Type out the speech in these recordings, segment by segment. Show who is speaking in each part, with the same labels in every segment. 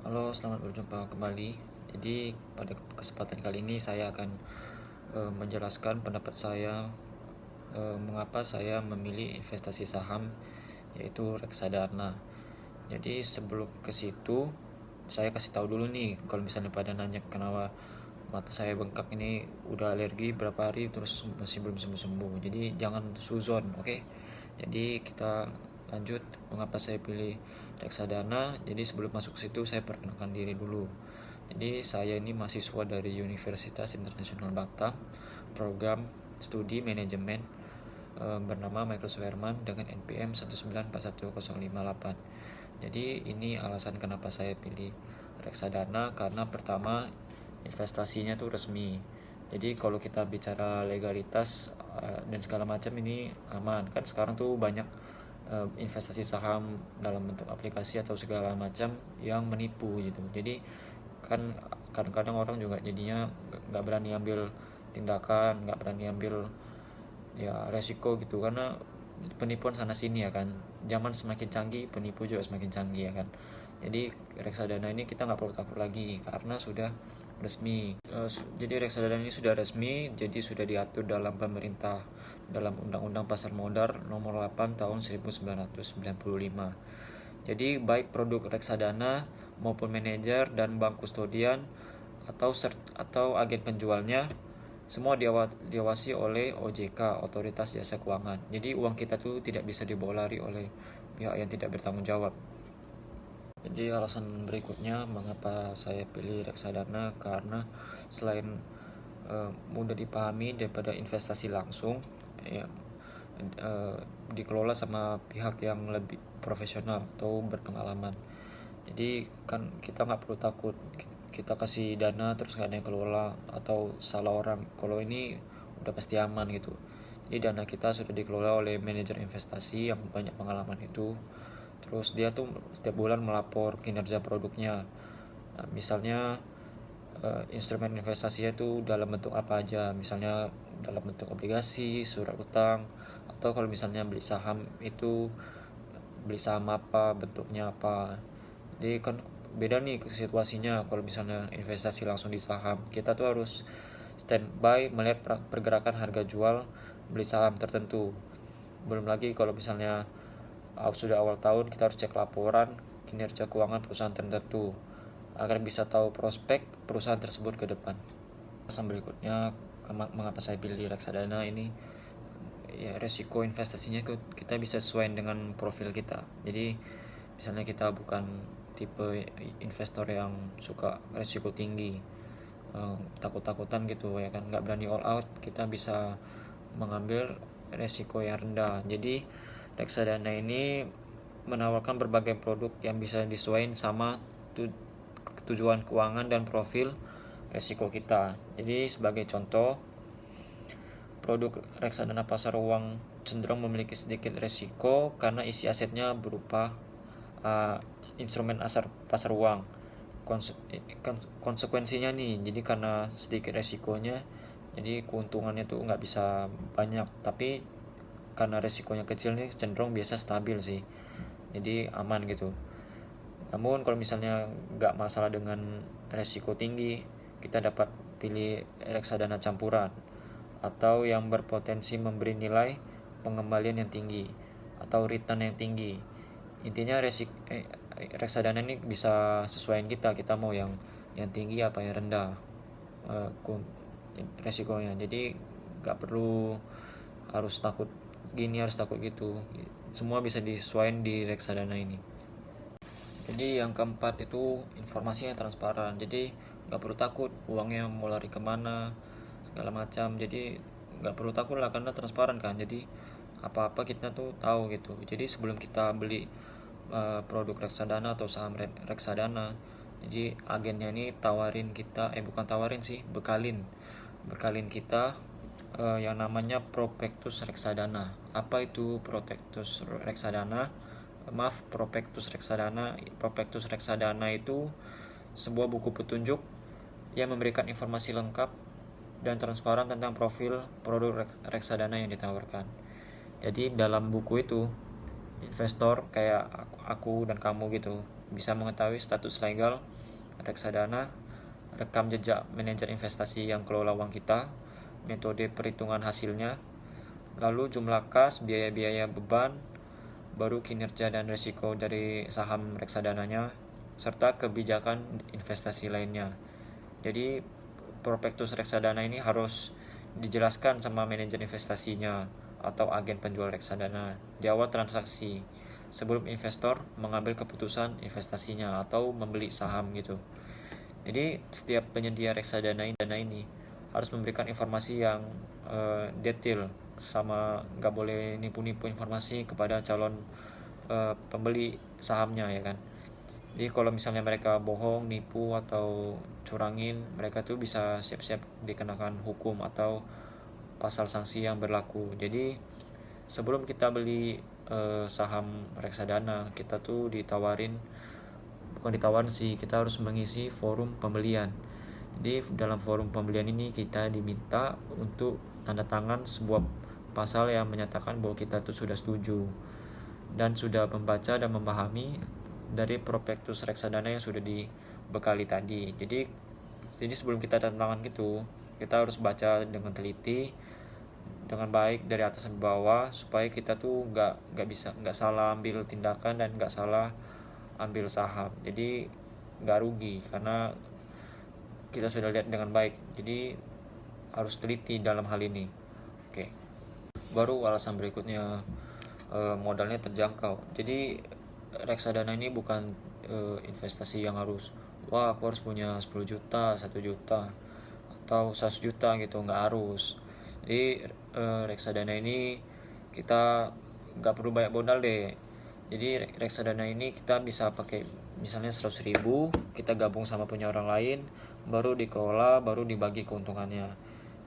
Speaker 1: Halo, selamat berjumpa kembali. Jadi pada kesempatan kali ini saya akan menjelaskan pendapat saya mengapa saya memilih investasi saham yaitu reksadana. Jadi sebelum ke situ saya kasih tahu dulu nih, kalau misalnya pada nanya kenapa mata saya bengkak ini, udah alergi berapa hari terus masih belum sembuh-sembuh. Jadi jangan suzon, oke? Jadi kita lanjut mengapa saya pilih reksadana. Jadi sebelum masuk ke situ saya perkenalkan diri dulu. Jadi saya ini mahasiswa dari Universitas Internasional Batam, program studi manajemen, bernama Michael Suherman dengan NPM 1941058. Jadi ini alasan kenapa saya pilih reksadana, karena pertama investasinya tuh resmi. Jadi kalau kita bicara legalitas dan segala macam ini aman. Kan sekarang tuh banyak investasi saham dalam bentuk aplikasi atau segala macam yang menipu gitu. Jadi kan kadang-kadang orang juga jadinya nggak berani ambil tindakan, nggak berani ambil ya resiko gitu, karena penipuan sana sini ya kan. Zaman semakin canggih, penipu juga semakin canggih ya kan. Jadi reksadana ini kita nggak perlu takut lagi karena sudah resmi. Jadi reksadana ini sudah resmi, jadi sudah diatur dalam pemerintah dalam Undang-Undang Pasar Modal Nomor 8 Tahun 1995. Jadi baik produk reksadana maupun manajer dan bank kustodian atau agen penjualnya semua diawasi oleh OJK, Otoritas Jasa Keuangan. Jadi uang kita tuh tidak bisa dibawa lari oleh pihak yang tidak bertanggung jawab. Jadi alasan berikutnya mengapa saya pilih reksadana, karena selain mudah dipahami daripada investasi langsung, ya, dikelola sama pihak yang lebih profesional atau berpengalaman. Jadi kan kita nggak perlu takut kita kasih dana terus nggak ada yang kelola atau salah orang. Kalau ini udah pasti aman gitu. Jadi dana kita sudah dikelola oleh manajer investasi yang banyak pengalaman itu. Terus dia tuh setiap bulan melapor kinerja produknya. Nah, misalnya instrumen investasinya itu dalam bentuk apa aja, misalnya dalam bentuk obligasi, surat utang, atau kalau misalnya beli saham itu beli saham apa, bentuknya apa. Jadi kan beda nih situasinya. Kalau misalnya investasi langsung di saham, kita tuh harus standby melihat pergerakan harga jual beli saham tertentu. Belum lagi kalau misalnya sudah awal tahun, kita harus cek laporan kinerja keuangan perusahaan tertentu agar bisa tahu prospek perusahaan tersebut ke depan. Alasan berikutnya mengapa saya pilih reksadana ini, ya resiko investasinya kita bisa sesuai dengan profil kita. Jadi misalnya kita bukan tipe investor yang suka resiko tinggi, takut-takutan gitu ya kan, nggak berani all out, kita bisa mengambil resiko yang rendah. Jadi reksadana ini menawarkan berbagai produk yang bisa disesuaikan sama tujuan keuangan dan profil resiko kita. Jadi sebagai contoh, produk reksadana pasar uang cenderung memiliki sedikit resiko karena isi asetnya berupa instrumen pasar uang. Konsekuensinya nih, jadi karena sedikit resikonya, jadi keuntungannya tuh nggak bisa banyak, tapi karena resikonya kecil nih cenderung biasa stabil sih, jadi aman gitu. Namun kalau misalnya nggak masalah dengan resiko tinggi, kita dapat pilih reksadana campuran atau yang berpotensi memberi nilai pengembalian yang tinggi atau return yang tinggi. Intinya reksadana ini bisa sesuaiin kita mau yang tinggi apa yang rendah uh, resikonya. Jadi nggak perlu harus takut gini harus takut gitu, semua bisa disesuaikan di reksadana ini. Jadi yang keempat itu informasinya transparan. Jadi nggak perlu takut uangnya mau lari kemana segala macam. Jadi nggak perlu takut lah karena transparan kan. Jadi apa-apa kita tuh tahu gitu. Jadi sebelum kita beli produk reksadana atau saham reksadana, jadi agennya ini tawarin kita, bukan tawarin sih, bekalin kita yang namanya prospektus reksadana. Apa itu prospektus reksadana? Maaf, prospektus reksadana itu sebuah buku petunjuk yang memberikan informasi lengkap dan transparan tentang profil produk reksadana yang ditawarkan. Jadi dalam buku itu investor kayak aku dan kamu gitu bisa mengetahui status legal reksadana, rekam jejak manajer investasi yang kelola uang kita, metode perhitungan hasilnya, lalu jumlah kas, biaya-biaya beban, baru kinerja dan risiko dari saham reksadananya, serta kebijakan investasi lainnya. Jadi prospektus reksadana ini harus dijelaskan sama manajer investasinya atau agen penjual reksadana di awal transaksi sebelum investor mengambil keputusan investasinya atau membeli saham gitu. Jadi setiap penyedia reksadana ini harus memberikan informasi yang detail, sama nggak boleh nipu-nipu informasi kepada calon pembeli sahamnya ya kan. Jadi kalau misalnya mereka bohong, nipu atau curangin, mereka tuh bisa siap-siap dikenakan hukum atau pasal sanksi yang berlaku. Jadi sebelum kita beli saham reksadana, kita tuh bukan ditawarin sih, kita harus mengisi forum pembelian. Jadi dalam forum pembelian ini kita diminta untuk tanda tangan sebuah pasal yang menyatakan bahwa kita tuh sudah setuju dan sudah membaca dan memahami dari prospektus reksadana yang sudah dibekali tadi. Jadi sebelum kita tanda tangan gitu, kita harus baca dengan teliti, dengan baik dari atas sampai bawah, supaya kita tuh nggak salah ambil tindakan dan nggak salah ambil saham. Jadi nggak rugi karena kita sudah lihat dengan baik. Jadi harus teliti dalam hal ini. Oke. Baru alasan berikutnya, modalnya terjangkau. Jadi reksadana ini bukan investasi yang harus, wah aku harus punya 10 juta, 1 juta atau 100 juta gitu, nggak harus. Jadi reksadana ini kita nggak perlu banyak modal deh. Jadi reksadana ini kita bisa pakai misalnya 100.000, kita gabung sama punya orang lain, baru dikelola, baru dibagi keuntungannya.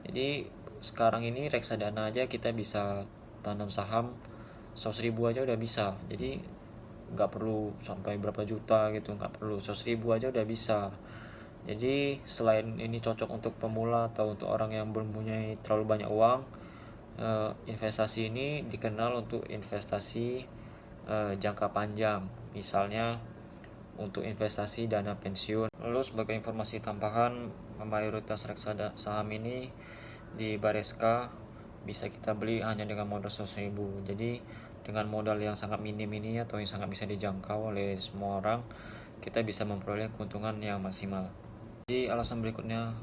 Speaker 1: Jadi sekarang ini reksadana aja kita bisa tanam saham 100.000 aja udah bisa. Jadi nggak perlu sampai berapa juta gitu, nggak perlu, 100.000 aja udah bisa. Jadi selain ini cocok untuk pemula atau untuk orang yang belum punya terlalu banyak uang, investasi ini dikenal untuk investasi jangka panjang, misalnya untuk investasi dana pensiun. Lalu sebagai informasi tambahan, mayoritas reksadana saham ini di Bareska bisa kita beli hanya dengan modal 100.000. Jadi dengan modal yang sangat minim ini atau yang sangat bisa dijangkau oleh semua orang, kita bisa memperoleh keuntungan yang maksimal. Jadi alasan berikutnya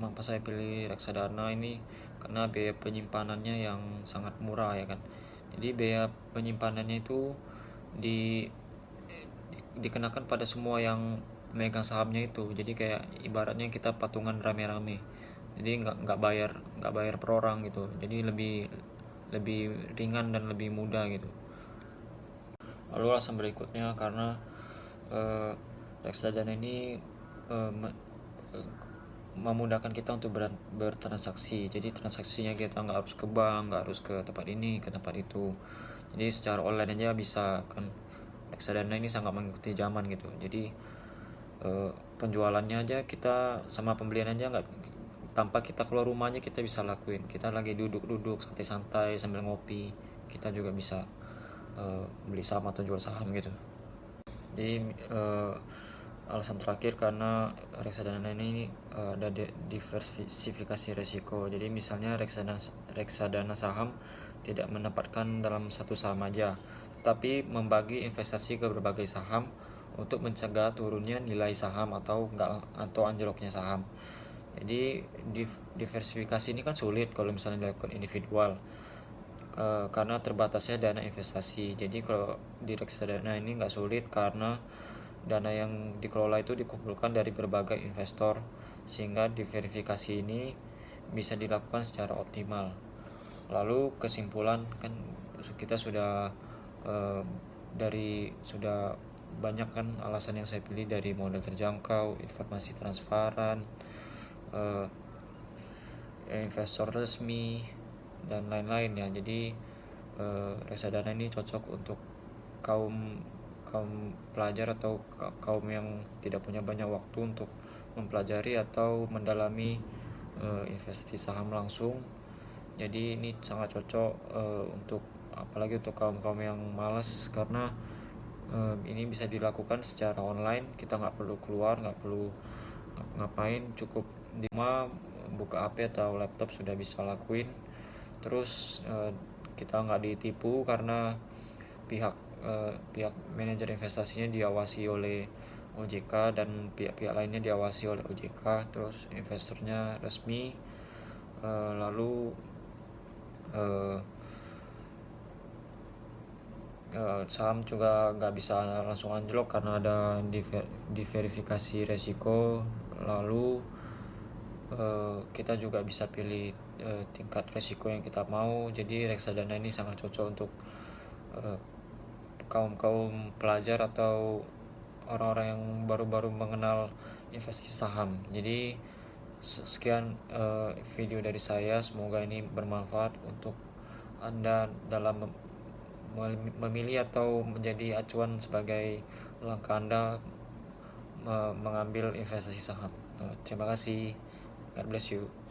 Speaker 1: mengapa saya pilih reksadana ini, karena biaya penyimpanannya yang sangat murah ya kan. Jadi biaya penyimpanannya itu di, dikenakan pada semua yang memegang sahamnya itu. Jadi kayak ibaratnya kita patungan rame-rame. Jadi nggak bayar per orang gitu. Jadi lebih lebih ringan dan lebih mudah gitu. Lalu alasan berikutnya karena reksadana ini eh, memudahkan kita untuk bertransaksi. Jadi transaksinya kita nggak harus ke bank, nggak harus ke tempat ini, ke tempat itu. Jadi secara online aja bisa kan. Reksadana ini sangat mengikuti zaman gitu. Jadi penjualannya aja kita sama pembelian aja nggak, tanpa kita keluar rumah aja kita bisa lakuin. Kita lagi duduk-duduk santai-santai sambil ngopi, kita juga bisa beli saham atau jual saham gitu. Jadi alasan terakhir karena reksadana ini ada diversifikasi resiko. Jadi misalnya reksadana saham tidak menempatkan dalam satu saham aja, tetapi membagi investasi ke berbagai saham untuk mencegah turunnya nilai saham atau anjloknya saham. Jadi diversifikasi ini kan sulit kalau misalnya dilakukan individual, karena terbatasnya dana investasi. Jadi kalau di reksadana ini nggak sulit karena dana yang dikelola itu dikumpulkan dari berbagai investor, sehingga diverifikasi ini bisa dilakukan secara optimal. Lalu kesimpulan kan kita sudah sudah banyak kan alasan yang saya pilih, dari modal terjangkau, informasi transparan, investor resmi, dan lain-lain ya. Jadi reksadana ini cocok untuk kaum kaum pelajar atau kaum yang tidak punya banyak waktu untuk mempelajari atau mendalami investasi saham langsung. Jadi ini sangat cocok untuk apalagi untuk kaum-kaum yang malas, karena Ini bisa dilakukan secara online, kita nggak perlu keluar, nggak perlu ngapain, cukup di rumah buka HP atau laptop sudah bisa lakuin. Terus kita nggak ditipu karena pihak pihak manajer investasinya diawasi oleh OJK dan pihak-pihak lainnya diawasi oleh OJK. Terus investornya resmi, lalu uh, saham juga nggak bisa langsung anjlok karena ada diverifikasi resiko. Lalu kita juga bisa pilih tingkat resiko yang kita mau. Jadi reksadana ini sangat cocok untuk kaum pelajar atau orang-orang yang baru-baru mengenal investasi saham. Jadi sekian video dari saya, semoga ini bermanfaat untuk Anda dalam memilih atau menjadi acuan sebagai langkah Anda mengambil investasi saham. Terima kasih. God bless you.